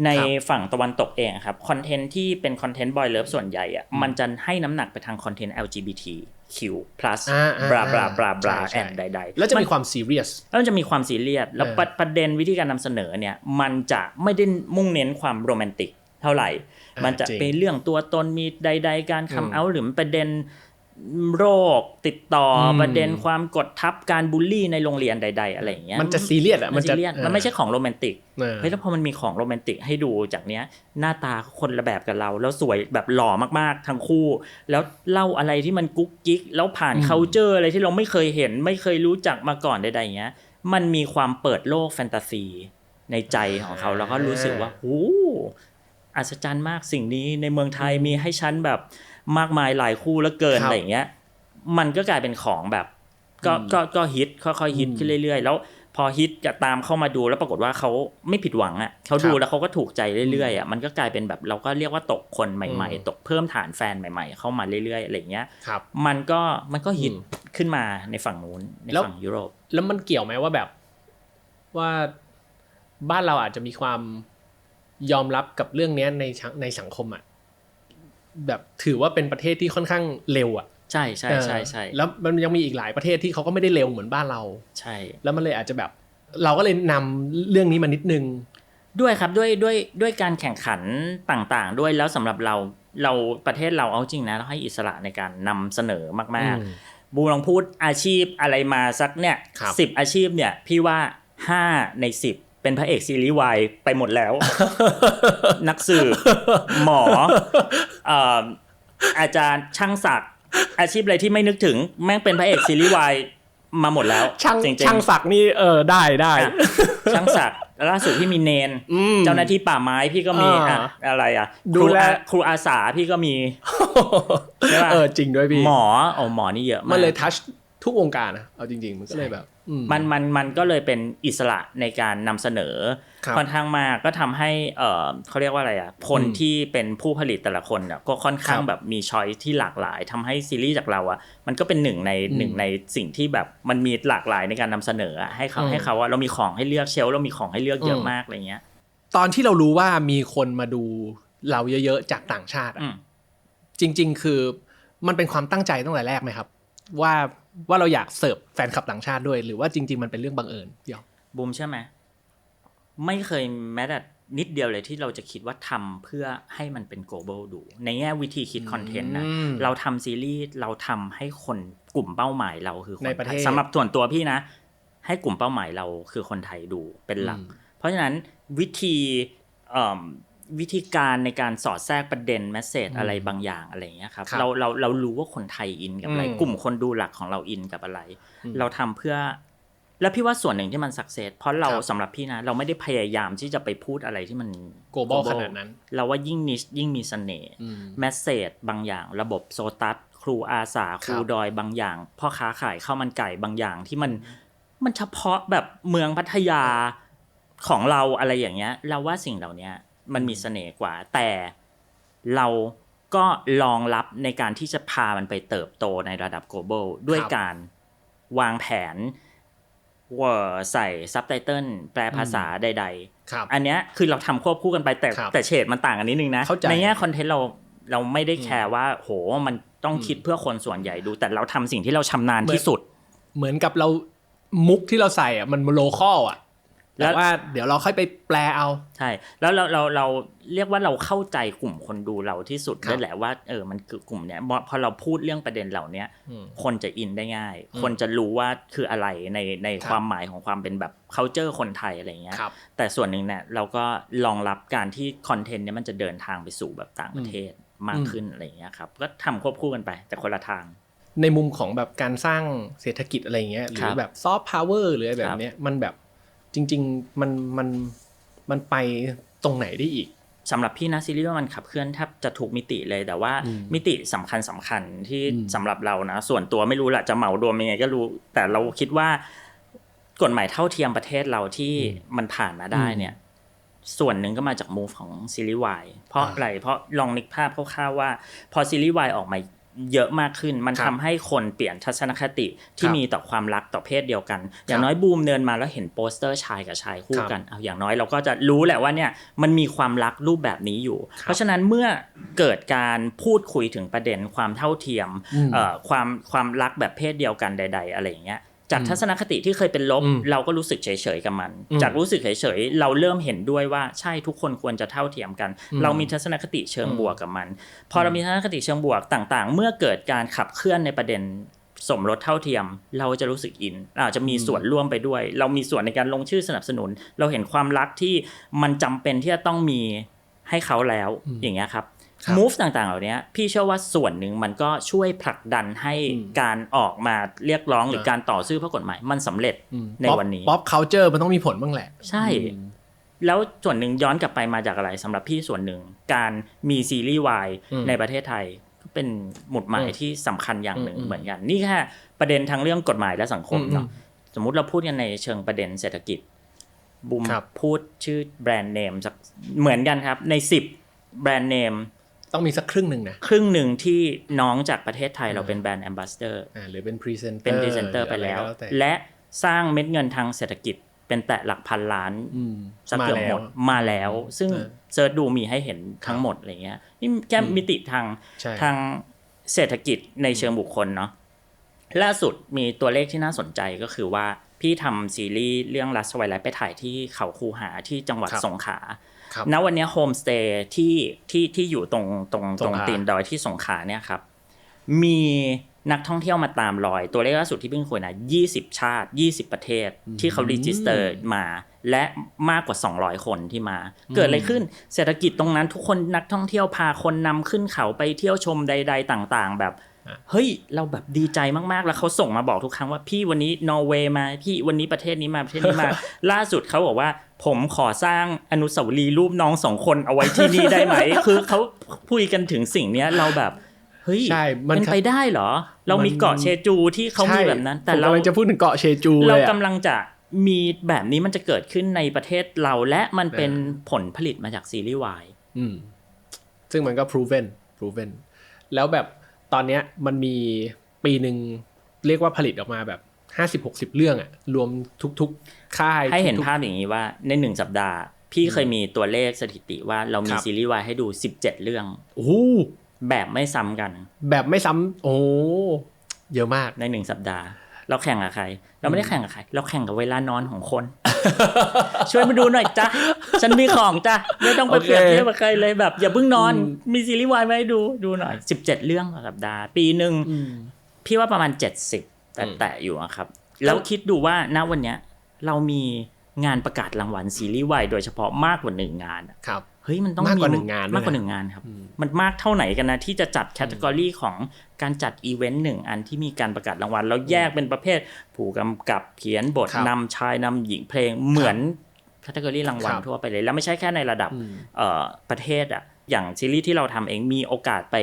ในฝั่งตะวันตกเองครับคอนเทนต์ที่เป็นคอนเทนต์บอยเลิฟส่วนใหญ่อ่ะมันจะให้น้ำหนักไปทางคอนเทนต์ LGBTQ+ บลาบลาบลาบลาแอนใดๆแล้วจะมีความซีเรียสแล้วจะมีความซีเรียสแล้วประเด็นวิธีการนำเสนอเนี่ยมันจะไม่ได้มุ่งเน้นความโรแมนติกเท่าไหร่มันจะเป็นเรื่องตัวตนมีใดๆการคัมเอาท์หรือประเด็น โรคติดต่อประเด็นความกดทับการบูลลี่ในโรงเรียนใดๆอะไรอย่างเงี้ยมันจะซีเรียสอ่ะมันไม่ใช่ของโรแมนติกเฮ้ยแล้วพอมันมีของโรแมนติกให้ดูจากเนี้ยหน้าตาคนละแบบกับเราแล้วสวยแบบหล่อมากๆทั้งคู่แล้วเล่าอะไรที่มันกุ๊กกิ๊กแล้วผ่านคัลเจอร์อะไรที่เราไม่เคยเห็นไม่เคยรู้จักมาก่อนใดๆอย่างเงี้ยมันมีความเปิดโลกแฟนตาซีในใจของเขาแล้วก็รู้สึกว่าโอ้อัศจรรย์มากสิ่งนี้ในเมืองไทยมีให้ฉันแบบมากมายหลายคู่แล้วเกินอะไรอย่างเงี้ยมันก็กลายเป็นของแบบก็ฮิตค่อยๆฮิตขึ้นเรื่อยๆแล้วพอฮิตจะตามเข้ามาดูแล้วปรากฏว่าเขาไม่ผิดหวังอ่ะเขาดูแล้วเขาก็ถูกใจเรื่อยๆอ่ะมันก็กลายเป็นแบบเราก็เรียกว่าตกคนใหม่ๆตกเพิ่มฐานแฟนใหม่ๆเข้ามาเรื่อยๆอะไรอย่างเงี้ยมันก็ฮิตขึ้นมาในฝั่งนู้นในฝั่งยุโรปแล้วมันเกี่ยวไหมว่าแบบว่าบ้านเราอาจจะมีความยอมรับกับเรื่องนี้ในสังคมอ่ะแบบถือว่าเป็นประเทศที่ค่อนข้างเร็วอ่ะใช่ใช่ใช่ใช่แล้วมันยังมีอีกหลายประเทศที่เขาก็ไม่ได้เร็วเหมือนบ้านเราใช่แล้วมันเลยอาจจะแบบเราก็เลยนำเรื่องนี้มานิดนึงด้วยครับด้วยการแข่งขันต่างๆด้วยแล้วสำหรับเราประเทศเราเอาจริงนะเราให้อิสระในการนำเสนอมากๆบูลองพูดอาชีพอะไรมาสักเนี่ย10อาชีพเนี่ยพี่ว่า5ใน10เป็นพระเอกซีรีส์วายไปหมดแล้ว นักสืบหมออาจารย์ช่างศักดิ์อาชีพอะไรที่ไม่นึกถึงแม่งเป็นพระเอกซีรีส์วายมาหมดแล้วช่างศักดิ์นี่ได้ช่างศักดิ์ล่าสุดพี่มีเนนเจ้าหน้าที่ป่าไม้พี่ก็มีอะไรครูอาสาพี่ก็มีจริงด้วยพี่หมอนี่เยอะมากมันเลยทัชทุกวงการนะเอาจริงๆมันก็เลยแบบมันก็เลยเป็นอิสระในการนำเสนอค่อนข้างมากก็ทำให้เขาเรียกว่าอะไรอ่ะคนที่เป็นผู้ผลิตแต่ละคนก็ค่อนข้างแบบมีช้อยที่หลากหลายทำให้ซีรีส์จากเราอ่ะมันก็เป็นหนึ่งในสิ่งที่แบบมันมีหลากหลายในการนำเสนอให้เขาว่าเรามีของให้เลือกเชลเรามีของให้เลือกเยอะมากอะไรเงี้ยตอนที่เรารู้ว่ามีคนมาดูเราเยอะๆจากต่างชาติจริงๆคือมันเป็นความตั้งใจตั้งแต่แรกไหมครับว่าเราอยากเสิร์ฟแฟนคลับต่างชาติด้วยหรือว่าจริงๆมันเป็นเรื่องบังเอิญเดียวบูมใช่ไหมไม่เคยแม้แต่นิดเดียวเลยที่เราจะคิดว่าทำเพื่อให้มันเป็น global ดูในแง่วิธีคิดคอนเทนต์นะเราทำซีรีส์เราทำให้คนกลุ่มเป้าหมายเราคือคนไทยสำหรับส่วนตัวพี่นะให้กลุ่มเป้าหมายเราคือคนไทยดูเป็นหลักเพราะฉะนั้นวิธีการในการสอดแทรกประเด็นแมสเสจอะไรบางอย่างอะไรอย่างเงี้ยครับเรารู้ว่าคนไทยอินกับอะไรกลุ่มคนดูหลักของเราอินกับอะไรเราทำเพื่อแล้วพี่ว่าส่วนหนึ่งที่มันสักเซสเพราะเราสำหรับพี่นะเราไม่ได้พยายามที่จะไปพูดอะไรที่มัน global ขนาดนั้นเราว่ายิ่งนิชยิ่งมีเสน่ห์แมสเสจบางอย่างระบบโซตัสครูอาสาครูดอยบางอย่างพ่อค้าขายข้าวมันไก่บางอย่างที่มันเฉพาะแบบเมืองพัทยาของเราอะไรอย่างเงี้ยเราว่าสิ่งเหล่านี้มันมีเสน่ห์กว่าแต่เราก็รองรับในการที่จะพามันไปเติบโตในระดับ global ด้วยการวางแผนใส่ซับไตเติลแปลภาษาใดๆอันเนี้ยคือเราทำควบคู่กันไปแต่เฉดมันต่างกันนิดนึงนะในแง่คอนเทนต์เราไม่ได้แคร์ว่าโหมันต้องคิดเพื่อคนส่วนใหญ่ดูแต่เราทำสิ่งที่เราชำนาญที่สุดเหมือนกับเรามุกที่เราใส่อ่ะมันโลคอลอ่ะแต่ว่าเดี๋ยวเราค่อยไปแปลเอาใช่แล้วเราเรียกว่าเราเข้าใจกลุ่มคนดูเราที่สุดได้แหละว่ามันคือกลุ่มเนี้ยพอเราพูดเรื่องประเด็นเหล่านี้คนจะอินได้ง่ายคนจะรู้ว่าคืออะไรในความหมายของความเป็นแบบ culture คนไทยอะไรเงี้ยแต่ส่วนหนึ่งเนี่ยเราก็รองรับการที่คอนเทนต์เนี้ยมันจะเดินทางไปสู่แบบต่างประเทศมากขึ้นอะไรเงี้ยครับก็ทำควบคู่กันไปแต่คนละทางในมุมของแบบการสร้างเศรษฐกิจอะไรเงี้ยหรือแบบซอฟต์พาวเวอร์หรืออะไรแบบเนี้ยมันแบบจริงๆมันไปตรงไหนได้อีกสำหรับพี่นะซีรีส์ว่ามันขับเคลื่อนแทบจะถูกมิติเลยแต่ว่ามิติสำคัญที่สำหรับเรานะส่วนตัวไม่รู้แหละจะเหมารวมยังไงก็รู้แต่เราคิดว่ากฎหมายเท่าเทียมประเทศเราที่มันผ่านมาได้เนี่ยส่วนหนึ่งก็มาจาก move ของซีรีส์วายเพราะอะไรเพราะลองนึกภาพคร่าวๆว่าพอซีรีส์วายออกมาเยอะมากขึ้นมันทำให้คนเปลี่ยนทัศนคติที่มีต่อความรักต่อเพศเดียวกันอย่างน้อยบูมเดินมาแล้วเห็นโปสเตอร์ชายกับชายคู่กันเอาอย่างน้อยเราก็จะรู้แหละว่าเนี่ยมันมีความรักรูปแบบนี้อยู่เพราะฉะนั้นเมื่อเกิดการพูดคุยถึงประเด็นความเท่าเทียมความรักแบบเพศเดียวกันใดๆอะไรอย่างเงี้ย จากทัศนคติที่เคยเป็นลบเราก็รู้สึกเฉยๆกับมันจากรู้สึกเฉยๆเราเริ่มเห็นด้วยว่าใช่ทุกคนควรจะเท่าเทียมกันเรามีทัศนคติเชิงบวกกับมันพอเรามีทัศนคติเชิงบวกต่างๆเมื่อเกิดการขับเคลื่อนในประเด็นสมรสเท่าเทียมเราจะรู้สึกอินอาจจะมีส่วนร่วมไปด้วยเรามีส่วนในการลงชื่อสนับสนุนเราเห็นความรักที่มันจำเป็นที่จะต้องมีให้เขาแล้วอย่างเงี้ยครับmove ต่างๆเหล่านี้พี่เชื่อว่าส่วนหนึ่งมันก็ช่วยผลักดันให้การออกมาเรียกร้องหรือการต่อสู้เพื่อกฎหมายมันสำเร็จในวันนี้ pop culture มันต้องมีผลบ้างแหละใช่แล้วส่วนหนึ่งย้อนกลับไปมาจากอะไรสำหรับพี่ส่วนหนึ่งการมีซีรีส์วายในประเทศไทยเป็นหมุดหมายที่สำคัญอย่างหนึ่งเหมือนกันนี่แค่ประเด็นทางเรื่องกฎหมายและสังคมเนาะสมมุติเราพูดกันในเชิงประเด็นเศรษฐกิจบูมพูดชื่อแบรนด์เนมเหมือนกันครับใน10แบรนด์เนมต้องมีสักครึ่งหนึ่งนะครึ่งหนึ่งที่น้องจากประเทศไทยเราเป็นแบรนด์แอมบาสเดอร์หรือเป็นพรีเซนเตอร์ไปแล้วและสร้างเม็ดเงินทางเศรษฐกิจเป็นแต่หลักพันล้านสักเกือบหมดมาแล้วซึ่งเซิร์ชดูมีให้เห็นทั้งหมดอะไรเงี้ยนี่แค่มิติทางเศรษฐกิจในเชิงบุคคลเนาะล่าสุดมีตัวเลขที่น่าสนใจก็คือว่าพี่ทำซีรีส์เรื่องรัสไวไลท์ไปถ่ายที่เขาคูหาที่จังหวัดสงขลาณวันนี้โฮมสเตย์ที่อยู่ตรงตีนดอยที่สงขลาเนี่ยครับมีนักท่องเที่ยวมาตามรอยตัวเลขล่าสุดที่เพิ่งคุยนะ20ชาติ20ประเทศที่เขารีจิสเตอร์มาและมากกว่า200คนที่มาเกิดอะไรขึ้นเศรษฐกิจตรงนั้นทุกคนนักท่องเที่ยวพาคนนำขึ้นเขาไปเที่ยวชมใดๆต่างๆแบบเฮ้ยเราแบบดีใจมากๆแล้วเขาส่งมาบอกทุกครั้งว่าพี่วันนี้นอร์เวย์มาพี่วันนี้ประเทศนี้มาประเทศนี้มา ล่าสุดเขาบอกว่าผมขอสร้างอนุสาวรีย์รูปน้อง2คนเอาไว้ที่นี่ได้ไหม คือเขาพูดกันถึงสิ่งนี้เราแบบเฮ้ยเป็นไปได้เหรอเรามีเกาะเชจูที่เขามีแบบนั้นแต่เราจะพูดถึงเกาะเชจูเรากำลังจะมีแบบนี้มันจะเกิดขึ้นในประเทศเราและมันเป็นผลผลิตมาจากซีรีส์วายซึ่งมันก็ proven แล้วแบบตอนเนี้ยมันมีปีนึงเรียกว่าผลิตออกมาแบบ50-60 เรื่องอะรวมทุกๆค่ายให้เห็นภาพอย่างนี้ว่าใน1สัปดาห์พี่เคยมีตัวเลขสถิติว่าเรามีซีรีส์วายให้ดู17เรื่องโอ้แบบไม่ซ้ำกันแบบไม่ซ้ำโอ้เยอะมากใน1สัปดาห์เราแข่งกับใครเราไม่ได้แข่งกับใครเราแข่งกับเวลานอนของคน ช่วยมาดูหน่อยจ้ะฉันมีของจ้ะไม่ต้องไปเปรียบเทียบกับใครเลยแบบอย่าเพิ่งนอนมีซีรีส์วายมาให้ดูหน่อย17เรื่องต่อสัปดาห์ปีนึงพี่ว่าประมาณ70แต่อยู่ครับแล้วคิดดูว่าณวันเนี้ยเรามีงานประกาศรางวัลซีรีส์วายโดยเฉพาะมากกว่า1งานครับเฮ้ยมันต้องมากกว่า1งานมากกว่า1งานครับมันมากเท่าไหนกันนะที่จะจัดแคตตากรีของการจัดอีเวนต์1อันที่มีการประกาศรางวัลแล้วแยกเป็นประเภทผู้กำกับเขียนบทนำชายนำหญิงเพลงเหมือนแคตตากรีรางวัลทั่วไปเลยแล้วไม่ใช่แค่ในระดับประเทศอะอย่างซีรีส์ที่เราทำเองมีโอกาสไป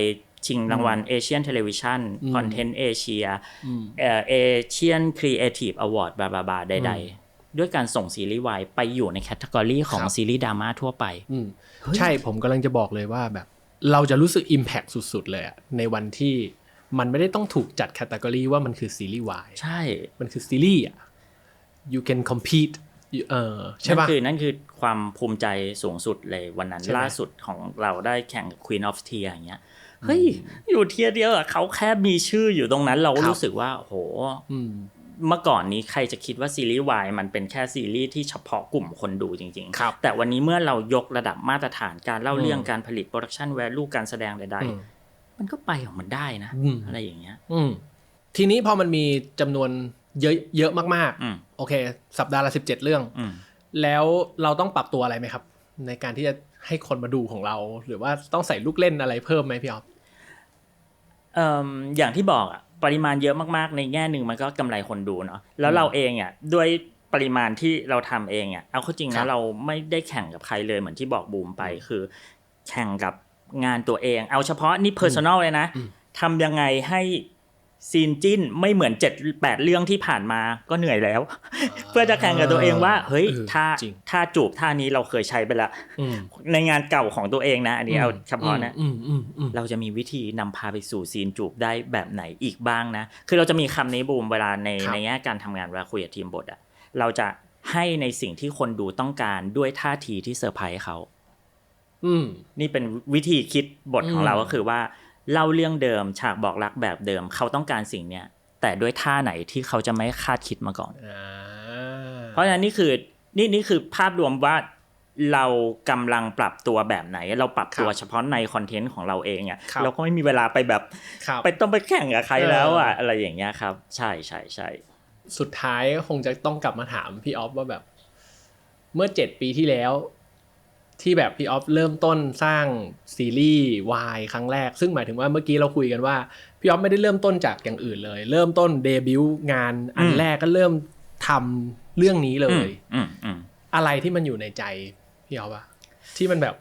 ชิงรางวัล Asian Television Content Asia Asian Creative Award บลาๆใดๆด้วยการส่งซีรีส์วายไปอยู่ในแคตตากรีของซีรีส์ดราม่าทั่วไปใช่ผมกำลังจะบอกเลยว่าแบบเราจะรู้สึก impact สุดๆเลยอะในวันที่มันไม่ได้ต้องถูกจัดแคตตากรีว่ามันคือซีรีส์วายใช่มันคือซีรีส์อะ you can compete ใช่ป่ะนั่นคือความภูมิใจสูงสุดเลยวันนั้นล่าสุดของเราได้แข่ง Queen of Tears อย่างเงี้ยเฮ้ยอยู่เทียร์เดียวอะเขาแค่มีชื่ออยู่ตรงนั้นเราก็รู้สึกว่าโหเมื่อก่อนนี้ใครจะคิดว่าซีรีส์วายมันเป็นแค่ซีรีส์ที่เฉพาะกลุ่มคนดูจริงๆแต่วันนี้เมื่อเรายกระดับมาตรฐานการเล่าเรื่องการผลิตโปรดักชันแวลูการแสดงใดๆมันก็ไปของมันได้นะอะไรอย่างเงี้ยทีนี้พอมันมีจำนวนเยอะมากๆโอเคสัปดาห์ละ17เรื่องแล้วเราต้องปรับตัวอะไรไหมครับในการที่จะให้คนมาดูของเราหรือว่าต้องใส่ลูกเล่นอะไรเพิ่มไหมพี่อ๊อฟอย่างที่บอกอะปริมาณเยอะมากๆในแง่หนึ่งมันก็กำไรคนดูเนาะแล้วเราเองอ่ะด้วยปริมาณที่เราทำเองอ่ะเอาเข้าจริงนะเราไม่ได้แข่งกับใครเลยเหมือนที่บอกบูมไปคือแข่งกับงานตัวเองเอาเฉพาะนี่ personal เลยนะทำยังไงให้ซีนจิ้นไม่เหมือน 7-8 เรื่องที่ผ่านมาก็เหนื่อยแล้ว เพื่อจะแข่งกับตัวเองว่าเฮ้ยถ้าจูบท่านี้เราเคยใช้ไปละในงานเก่าของตัวเองนะอันนี้เอาเฉพาะนะเราจะมีวิธีนำพาไปสู่ซีนจูบได้แบบไหนอีกบ้างนะคือเราจะมีคำนี้บูมเวลาในแง่การทำงานเวลาคุยกับทีมบทอะเราจะให้ในสิ่งที่คนดูต้องการด้วยท่าทีที่เซอร์ไพรส์เขานี่เป็นวิธีคิดบทของเราก็คือว่าเล่าเรื่องเดิมฉากบอกรักแบบเดิมเขาต้องการสิ่งเนี้ย แต่ด้วยท่าไหนที่เขาจะไม่คาดคิดมาก่อนเพราะฉะนั้นนี่คือภาพรวมว่าเรากำลังปรับตัวแบบไหนเราปรับตัวเฉพาะในคอนเทนต์ของเราเองอ่ะเราก็ไม่มีเวลาไปแบบไปต้องไปแข่งกับใครแล้วอ่ะอะไรอย่างเงี้ยครับใช่สุดท้ายคงจะต้องกลับมาถามพี่ออฟว่าแบบเมื่อ7 ปีที่แล้วที่แบบพี่ออฟเริ่มต้นสร้างซีรีส์วายครั้งแรกซึ่งหมายถึงว่าเมื่อกี้เราคุยกันว่าพี่ออฟไม่ได้เริ่มต้นจากอย่างอื่นเลยเริ่มต้นเดบิวต์งานอันแรกก็เริ่มทำเรื่องนี้เลยอะไรที่มันอยู่ในใจพี่ออฟอะที่มันแบบ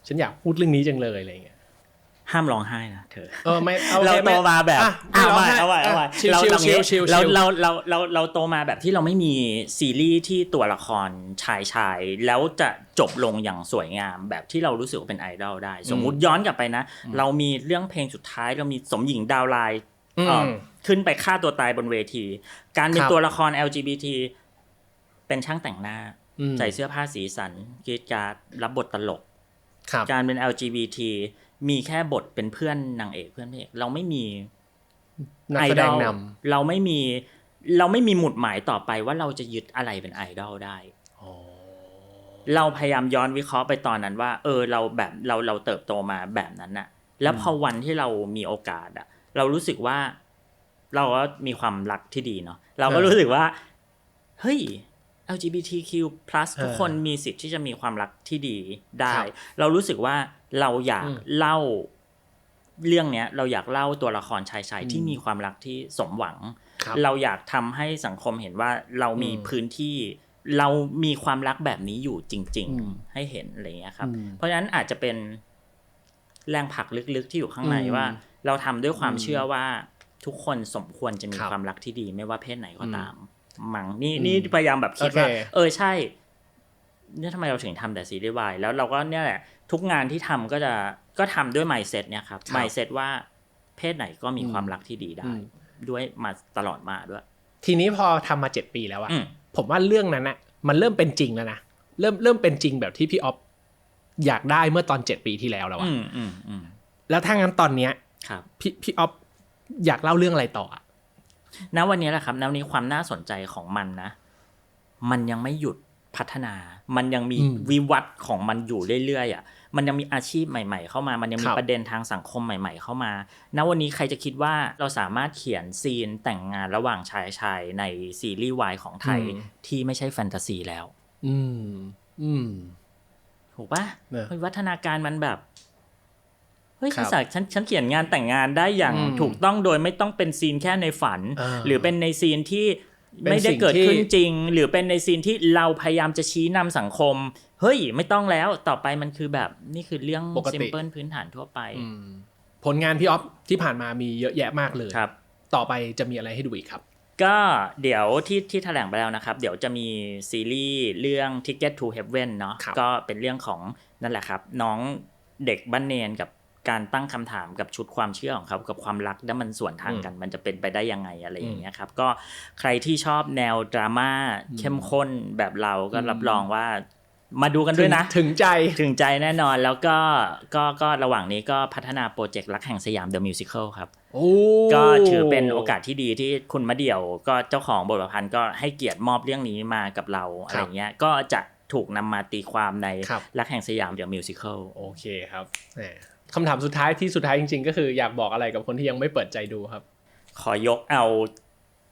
ฉันอยากพูดเรื่องนี้จังเลยอะไรเงี้ยห้ามร้องไห้นะเธอไม่เราโตมาแบบเอาไว้เราโตมาแบบที่เราไม่มีซีรีส์ที่ตัวละครชายแล้วจะจบลงอย่างสวยงามแบบที่เรารู้สึกว่าเป็นไอดอลได้สมมุติย้อนกลับไปนะเรามีเรื่องเพลงสุดท้ายเรามีสมหญิงดาวไลน์ขึ้นไปฆ่าตัวตายบนเวทีการเป็นตัวละคร LGBT เป็นช่างแต่งหน้าใส่เสื้อผ้าสีสันกรีดกราดรับบทตลกการเป็น LGBT มีแค่บทเป็นเพื่อนนางเอกเพื่อนพระเอกเราไม่มีนักแสดงนำเราไม่มีหมุดหมายต่อไปว่าเราจะยึดอะไรเป็นไอดอลได้เราพยายามย้อนวิเคราะห์ไปตอนนั้นว่าเราแบบเราเติบโตมาแบบนั้นน่ะแล้วพอวันที่เรามีโอกาสอ่ะเรารู้สึกว่าเราก็มีความรักที่ดีเนาะเราก็รู้สึกว่าเฮ้ยLGBTQ+ ทุกคนมีสิทธิ์ที่จะมีความรักที่ดีได้เรารู้สึกว่าเราอยากเล่าเรื่องเนี้ยเราอยากเล่าตัวละครชายที่มีความรักที่สมหวังเราอยากทำให้สังคมเห็นว่าเรามีพื้นที่เรามีความรักแบบนี้อยู่จริงๆให้เห็นอะไรเงี้ยครับเพราะฉะนั้นอาจจะเป็นแรงผลักลึกๆที่อยู่ข้างในว่าเราทำด้วยความเชื่อว่าทุกคนสมควรจะมีความรักที่ดีไม่ว่าเพศไหนก็ตามมั้งนี่พยายามแบบคิดว่าใช่เนี่ยทำไมเราถึงทำแต่ซีรีส์วายแล้วเราก็เนี่ยแหละทุกงานที่ทำก็ทำด้วย mindset เนี่ยครับ mindset ว่าเพศไหนก็มีความรักที่ดีได้ด้วยมาตลอดมาด้วยทีนี้พอทำมา7 ปีแล้วอะผมว่าเรื่องนั้นอะมันเริ่มเป็นจริงแล้วนะเริ่มเป็นจริงแบบที่พี่ออฟอยากได้เมื่อตอน7 ปีที่แล้วอะแล้วถ้างั้นตอนเนี้ยพี่ออฟอยากเล่าเรื่องอะไรต่อณวันนี้แหละครับณวันนี้ความน่าสนใจของมันนะมันยังไม่หยุดพัฒนามันยังมีวิวัฒน์ของมันอยู่เรื่อยๆอ่ะมันยังมีอาชีพใหม่ๆเข้ามามันยังมีประเด็นทางสังคมใหม่ๆเข้ามาณวันนี้ใครจะคิดว่าเราสามารถเขียนซีนแต่งงานระหว่างชายในซีรีส์วายของไทยที่ไม่ใช่แฟนตาซีแล้วถูกป่ะวิวัฒนาการมันแบบเฮ้ยฉันเขียนงานแต่งงานได้อย่างถูกต้องโดยไม่ต้องเป็นซีนแค่ในฝันหรือเป็นในซีนที่ไม่ได้เกิดขึ้นจริงหรือเป็นในซีนที่เราพยายามจะชี้นำสังคมเฮ้ยไม่ต้องแล้วต่อไปมันคือแบบนี่คือเรื่องซิมเพิลพื้นฐานทั่วไปผลงานพี่ออฟที่ผ่านมามีเยอะแยะมากเลยครับต่อไปจะมีอะไรให้ดูอีกครับก็เดี๋ยวที่แถลงไปแล้วนะครับเดี๋ยวจะมีซีรีส์เรื่อง Ticket to Heaven เนาะก็เป็นเรื่องของนั่นแหละครับน้องเด็กบ้านเนนกับการตั้งคำถามกับชุดความเชื่อของเขากับความรักแล้วมันส่วนทางกันมันจะเป็นไปได้ยังไงอะไรอย่างเงี้ยครับก็ใครที่ชอบแนวดราม่าเข้มข้นแบบเราก็รับรองว่ามาดูกันด้วยนะถึงใจแน่นอนแล้วก็ระหว่างนี้ก็พัฒนาโปรเจกต์รักแห่งสยาม The Musical ครับก็ถือเป็นโอกาสที่ดีที่คุณมะเดี่ยวก็เจ้าของบทประพันธ์ก็ให้เกียรติมอบเรื่องนี้มากับเราอะไรเงี้ยก็จะถูกนำมาตีความในรักแห่งสยาม The Musical โอเคครับคำถามสุดท้ายจริงๆก็คืออยากบอกอะไรกับคนที่ยังไม่เปิดใจดูครับขอยกเอา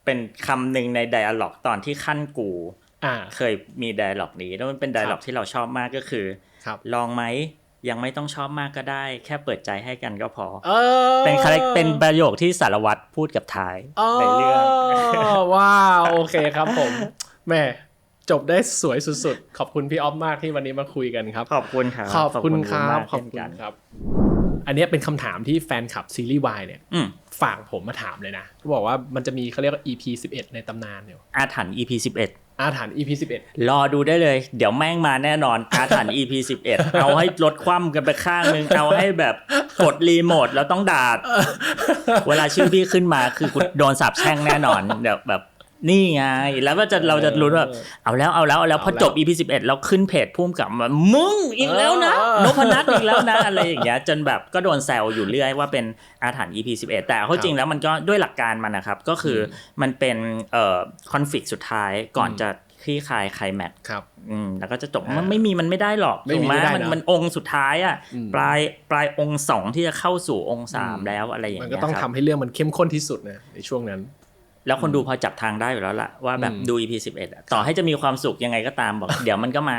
เป็นคำหนึ่งในไดอะล็อกตอนที่ขั้นกูเคยมีไดอะล็อกนี้แล้วมันเป็นไดอะล็อกที่เราชอบมากก็คือลองไหมยังไม่ต้องชอบมากก็ได้แค่เปิดใจให้กันก็พอเป็นประโยคที่สารวัตรพูดกับท้ายในเรื่องว้าวโอเคครับผมแม่จบได้สวยสุดๆขอบคุณพี่ออฟมากที่วันนี้มาคุยกันครับขอบคุณครับขอบคุณครับอันนี้เป็นคำถามที่แฟนคลับซีรีส์วายเนี่ยฝากผมมาถามเลยนะเขาบอกว่ามันจะมีเขาเรียกว่า EP 11ในตำนานอยู่อาถรรพ์ EP 11 EP 11รอดูได้เลยเดี๋ยวแม่งมาแน่นอนอาถรรพ์ EP 11เอาให้ลดคว่ำกันไปข้างนึงเอาให้แบบกดรีโมทแล้วต้องด่าเวลาชื่อพี่ขึ้นมาคือกูโดนสาปแช่งแน่นอนเดี๋ยวแบบ นี่ไงแล้วก็เราจะรู้แบบเอาแล้วพอจบ EP 11แล้วขึ้นเพจพุ่มกับมามึงอีกแล้วนะนพนัทอีกแล้วนะอะไรอย่างเงี้ยจนแบบก็โดนแซวอยู่เรื่อยว่าเป็นอาถรรพ์ EP 11แต่เขาจริงแล้วมันก็ด้วยหลักการมันนะครับก็คือมันเป็นคอนฟลิกต์สุดท้ายก่อนจะคลี่คลายไคลแม็กซ์ครับแล้วก็จะจบมันไม่ได้หรอกถูกไหมมันองค์สุดท้ายอ่ะปลายองค์2ที่จะเข้าสู่องค์3แล้วอะไรอย่างเงี้ยมันก็ต้องทำให้เรื่องมันเข้มข้นที่สุดนะในช่วงนั้นแล้วคนดูพอจับทางได้อยู่แล้วล่ะว่าแบบดู EP 11ต่อให้จะมีความสุขยังไงก็ตามบอกเดี๋ยวมันก็มา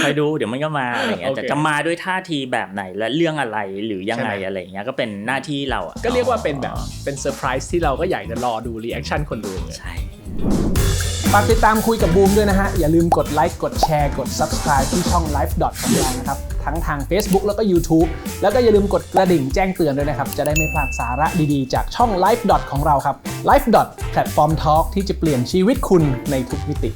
คอยดูเดี๋ยวมันก็มาอะไรเงี้ยจะมาด้วยท่าทีแบบไหนและเรื่องอะไรหรือยังไงอะไรเงี้ยก็เป็นหน้าที่เราก็เรียกว่าเป็นแบบเป็นเซอร์ไพรส์ที่เราก็อยากจะรอดูรีแอคชั่นคนดูใช่ฝากติดตามคุยกับบูมด้วยนะฮะอย่าลืมกดไลค์กดแชร์กด Subscribe ที่ช่อง Life. ของเรานะครับทั้งทาง Facebook แล้วก็ YouTube แล้วก็อย่าลืมกดกระดิ่งแจ้งเตือนด้วยนะครับจะได้ไม่พลาดสาระดีๆจากช่อง Life. ของเราครับ Life. แพลตฟอร์มทอล์กที่จะเปลี่ยนชีวิตคุณในทุกมิติ